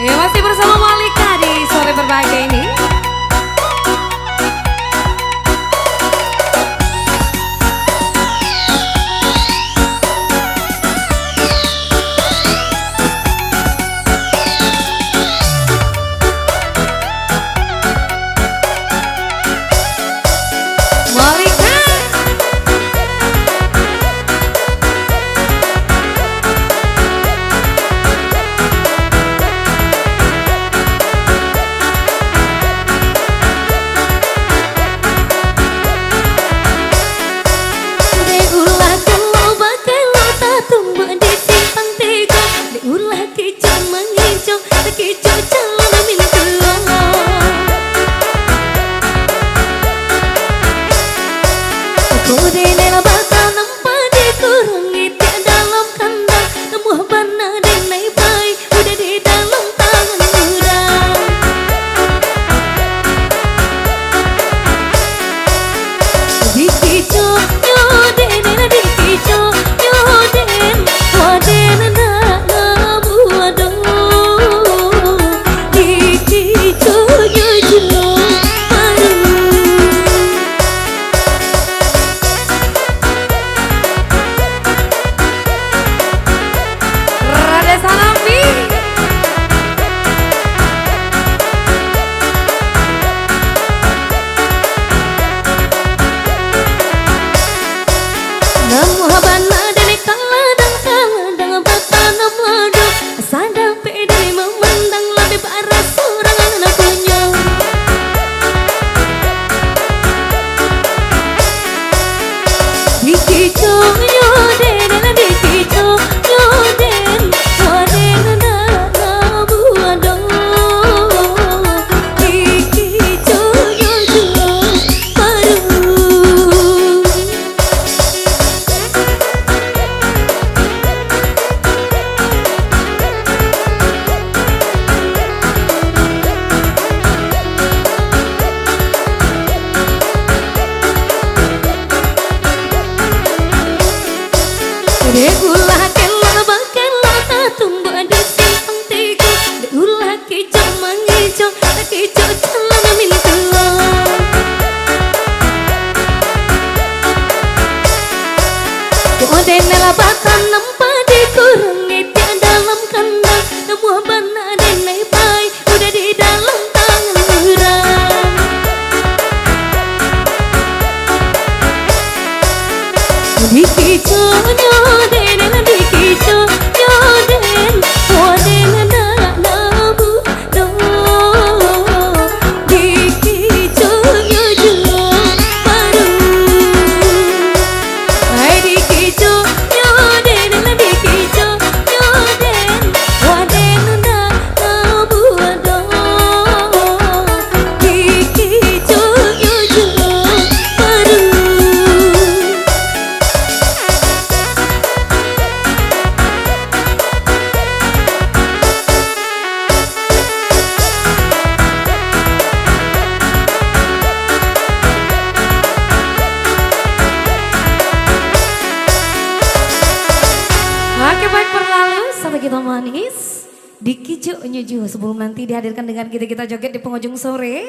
Ya masih bersama Malika di sore berbahagia ini. Ulah kelak bakal tak tumbuh di simpang tiga. Ulah kicau mengicau, tak kicau celana minta. Kode nelabatan nampak dikurangi tiada dalam kandang. Namun benar dan baik udah di dalam tangan orang. Dikicau nyoden, dikicau nyoden, waden nak nabu do. Dikicau nyoden baru, ay dikicau nyoden, dikicau nyoden, waden nak nabu do. Dikicau nyoden baru. Oke baik berlalu sampai kita manis. Dikicau nyuju sebelum nanti dihadirkan dengan kita joget di penghujung sore.